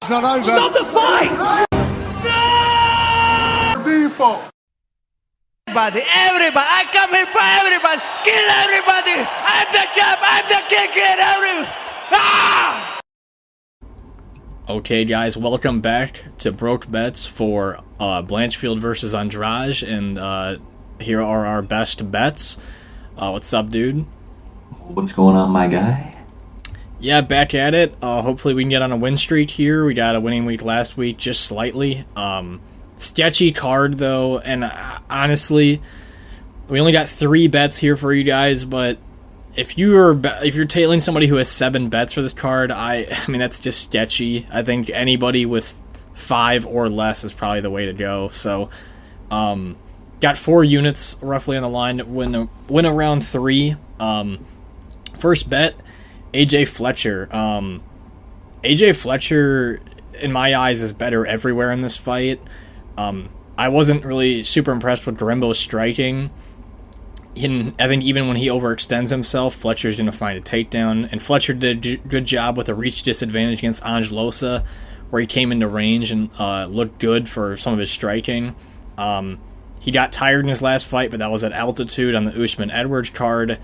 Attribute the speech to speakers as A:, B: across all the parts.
A: fight's not over.
B: Stop the fight!
A: People.
C: Everybody, I come here for everybody. Kill everybody. I'm the champ. I'm the king. Kill everybody. Ah!
D: Okay, guys, welcome back to Broke Bets for Blanchfield versus Andrade, and here are our best bets. What's up, dude?
E: What's going on, my guy?
D: Yeah, back at it. Hopefully we can get on a win streak here. We got a winning week last week, just slightly. Sketchy card, though, and honestly, we only got 3 bets here for you guys, but if you're tailing somebody who has 7 bets for this card, I mean, that's just sketchy. I think anybody with 5 or less is probably the way to go. So, got 4 units roughly on the line to win around 3. First bet, AJ Fletcher. AJ Fletcher, in my eyes, is better everywhere in this fight. I wasn't really super impressed with Gorimbo's striking. I think even when he overextends himself, Fletcher's going to find a takedown. And Fletcher did a good job with a reach disadvantage against Angelosa, where he came into range and looked good for some of his striking. He got tired in his last fight, but that was at altitude on the Usman-Edwards card.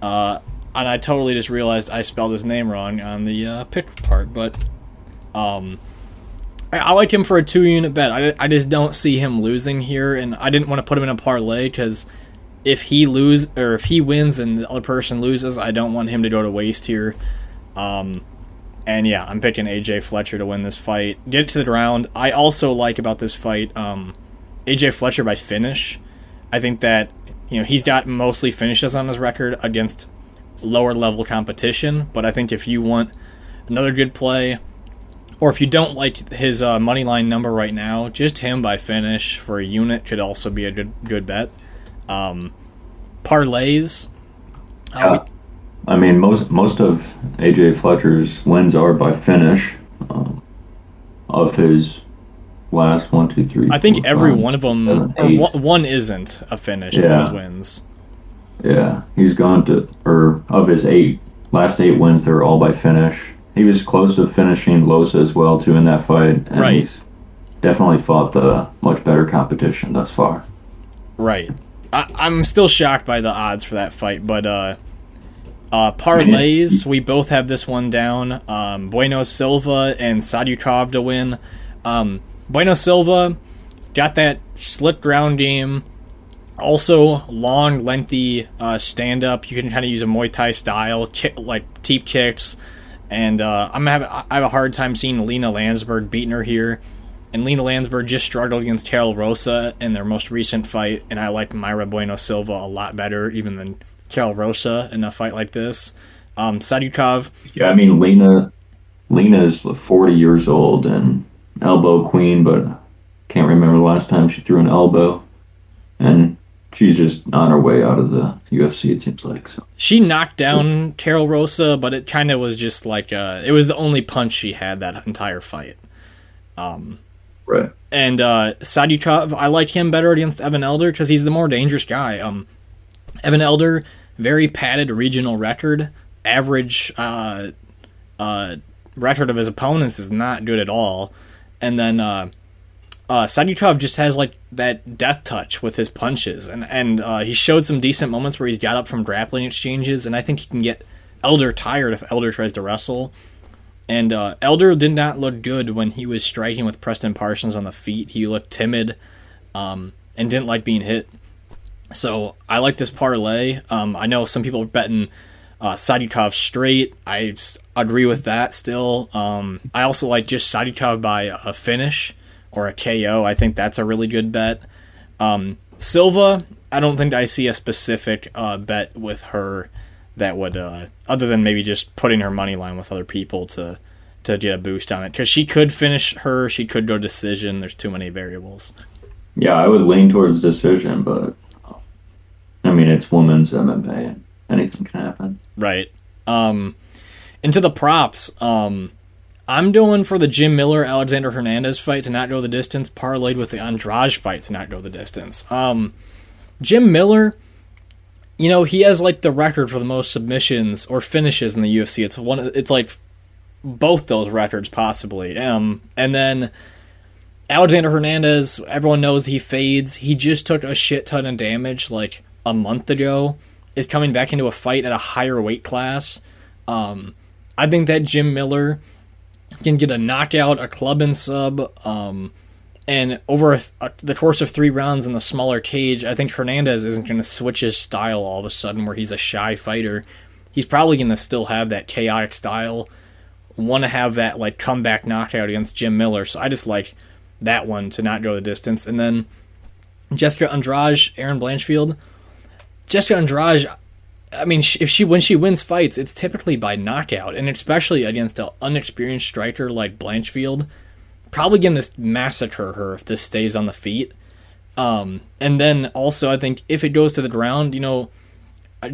D: And I totally just realized I spelled his name wrong on the pick part. But I like him for a 2-unit bet. I just don't see him losing here, and I didn't want to put him in a parlay because if he wins and the other person loses, I don't want him to go to waste here. And yeah, I'm picking AJ Fletcher to win this fight. Get it to the ground. I also like about this fight AJ Fletcher by finish. I think that he's got mostly finishes on his record against lower level competition, but I think if you want another good play, or if you don't like his money line number right now, just him by finish for a unit could also be a good bet. Parlays.
E: I mean, most of AJ Fletcher's wins are by finish. Of his last 1, 2, 3.
D: I think
E: 4,
D: every
E: 5,
D: one of them,
E: 7,
D: or one isn't a finish of his wins.
E: Yeah, he's gone to, or of his last 8 wins, they're all by finish. He was close to finishing Losa as well, too, in that fight. And
D: right.
E: He's definitely fought the much better competition thus far.
D: Right. I'm still shocked by the odds for that fight, but parlays, we both have this one down. Bueno Silva and Sadykhov to win. Bueno Silva got that slick ground game. Also, long, lengthy stand-up. You can kind of use a Muay Thai style, like teep kicks. And I have a hard time seeing Lina Lansberg beating her here. And Lina Lansberg just struggled against Carol Rosa in their most recent fight. And I like Mayra Bueno Silva a lot better even than Carol Rosa in a fight like this. Sadykhov.
E: Yeah, I mean, Lina's 40 years old and elbow queen, but can't remember the last time she threw an elbow. And she's just on her way out of the UFC, it seems like. So
D: she knocked down Carol Rosa, but it kind of was just like it was the only punch she had that entire fight.
E: Right.
D: And Sadykhov, I like him better against Evan Elder because he's the more dangerous guy. Evan Elder, very padded regional record. Average record of his opponents is not good at all. And then Sadykhov just has like that death touch with his punches, and he showed some decent moments where he's got up from grappling exchanges, and I think he can get Elder tired if Elder tries to wrestle. And Elder did not look good when he was striking with Preston Parsons on the feet. He looked timid and didn't like being hit. So I like this parlay. I know some people are betting Sadykhov straight. I agree with that still. I also like just Sadykhov by a finish or a KO. I think that's a really good bet. Silva, I don't think I see a specific bet with her that would, other than maybe just putting her money line with other people to get a boost on it. Because she could finish her, she could go decision. There's too many variables.
E: Yeah, I would lean towards decision, but I mean, it's women's MMA and anything can happen.
D: Right. Into the props, I'm going for the Jim Miller-Alexander Hernandez fight to not go the distance, parlayed with the Andrade fight to not go the distance. Jim Miller, he has like the record for the most submissions or finishes in the UFC. It's like both those records possibly. And then Alexander Hernandez, everyone knows he fades. He just took a shit ton of damage like a month ago. Is coming back into a fight at a higher weight class. I think that Jim Miller can get a knockout, a club and sub, and over the course of 3 rounds in the smaller cage, I think Hernandez isn't going to switch his style all of a sudden where he's a shy fighter. He's probably going to still have that chaotic style, want to have that like comeback knockout against Jim Miller. So I just like that one to not go the distance. And then Jessica Andrade, Erin Blanchfield. Jessica Andrade, I mean, when she wins fights, it's typically by knockout, and especially against an unexperienced striker like Blanchfield, probably going to massacre her if this stays on the feet. And then also, I think if it goes to the ground, you know,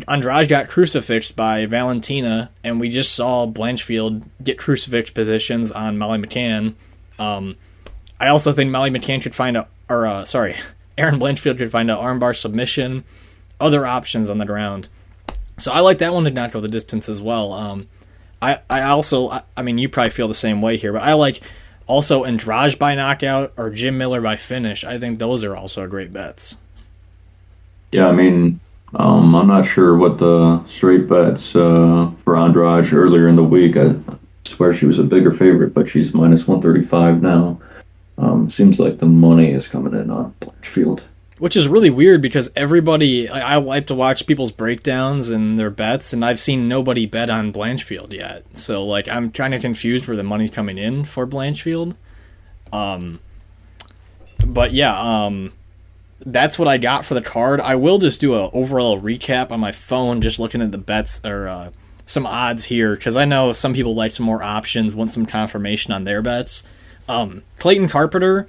D: Andrade got crucifixed by Valentina, and we just saw Blanchfield get crucifix positions on Molly McCann. I also think Molly McCann could find Erin Blanchfield could find an armbar submission, other options on the ground. So I like that one to not go the distance as well. I also, I mean, you probably feel the same way here, but I like also Andrade by knockout or Jim Miller by finish. I think those are also great bets.
E: Yeah, I mean, I'm not sure what the straight bets for Andrade earlier in the week. I swear she was a bigger favorite, but she's minus 135 now. Seems like the money is coming in on Blanchfield.
D: Which is really weird because everybody, I like to watch people's breakdowns and their bets, and I've seen nobody bet on Blanchfield yet. So, like, I'm kind of confused where the money's coming in for Blanchfield. But yeah, that's what I got for the card. I will just do an overall recap on my phone, just looking at the bets or some odds here, because I know some people like some more options, want some confirmation on their bets. Clayton Carpenter,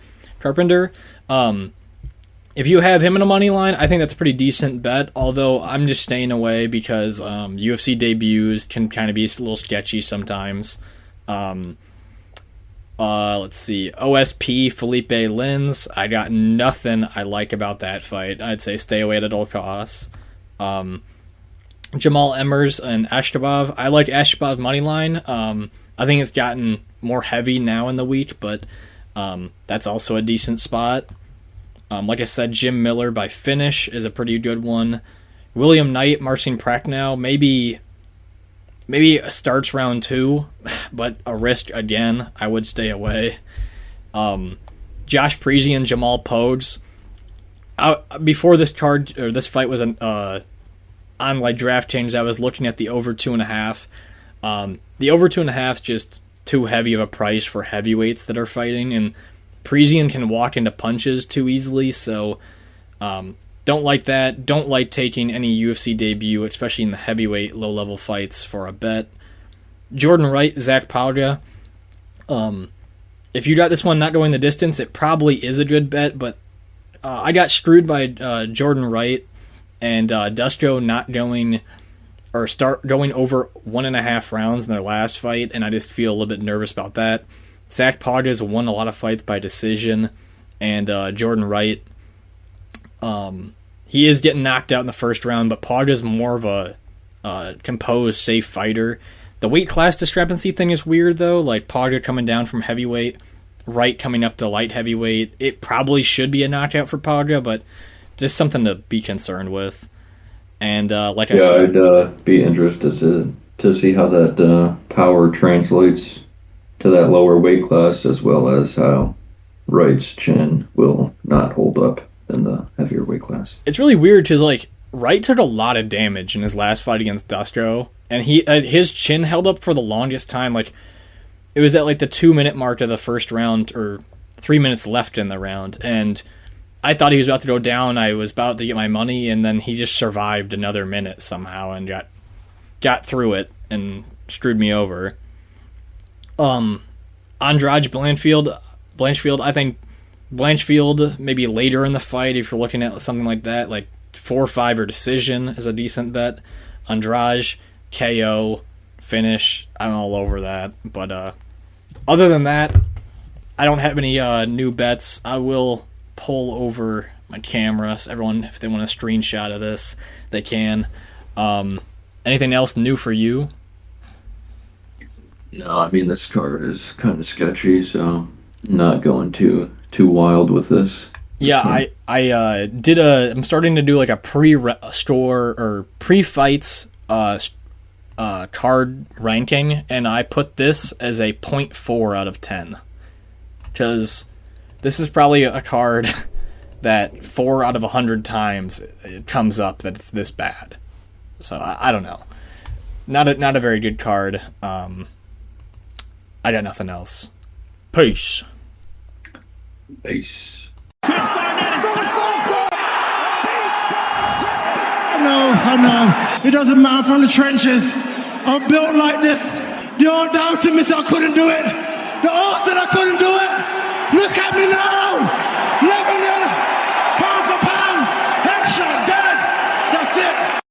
D: if you have him in a money line, I think that's a pretty decent bet, although I'm just staying away because UFC debuts can kind of be a little sketchy sometimes. Let's see. OSP, Philipe Lins. I got nothing I like about that fight. I'd say stay away at all costs. Jamall Emmers and Askhabov. I like Askhabov money line. I think it's gotten more heavy now in the week, but that's also a decent spot. Like I said, Jim Miller by finish is a pretty good one. William Knight, Marcin Prachnio, maybe starts round 2, but a risk again. I would stay away. Josh Parisian, Jamal Pogues. Before this card or this fight was on like DraftKings, I was looking at the over 2.5. The over 2.5 is just too heavy of a price for heavyweights that are fighting, and Parisian can walk into punches too easily, so don't like that. Don't like taking any UFC debut, especially in the heavyweight low-level fights, for a bet. Jordan Wright, Zach Pauga. If you got this one not going the distance, it probably is a good bet, but I got screwed by Jordan Wright and Dusko not going or start going over 1.5 rounds in their last fight, and I just feel a little bit nervous about that. Zach Pauga's won a lot of fights by decision, and Jordan Wright, he is getting knocked out in the first round, but Pauga's more of a composed, safe fighter. The weight class discrepancy thing is weird, though. Like, Pauga coming down from heavyweight, Wright coming up to light heavyweight. It probably should be a knockout for Pauga, but just something to be concerned with. And like I said,
E: I'd be interested to see how that power translates to that lower weight class, as well as how Wright's chin will not hold up in the heavier weight class.
D: It's really weird because, like, Wright took a lot of damage in his last fight against Dusko, and his chin held up for the longest time. Like, it was at like the 2-minute mark of the first round, or 3 minutes left in the round, and I thought he was about to go down. I was about to get my money, and then he just survived another minute somehow and got through it and screwed me over. Andrade Blanchfield, I think Blanchfield maybe later in the fight, if you're looking at something like that, like 4-5 or decision is a decent bet. Andrade, KO, finish, I'm all over that. But other than that, I don't have any new bets. I will pull over my camera so everyone, if they want a screenshot of this, they can. Anything else new for you?
E: No, I mean this card is kind of sketchy, so not going too wild with this.
D: Yeah, I'm starting to do like a pre-store or pre-fights card ranking, and I put this as a 0.4 out of 10 because this is probably a card that 4 out of 100 times it comes up that it's this bad. So I don't know. Not a very good card. I got nothing else. Peace.
E: Peace.
A: I know. It doesn't matter from the trenches. I'm built like this. The old doubted me said I couldn't do it. The old said I couldn't do it. Look at me now.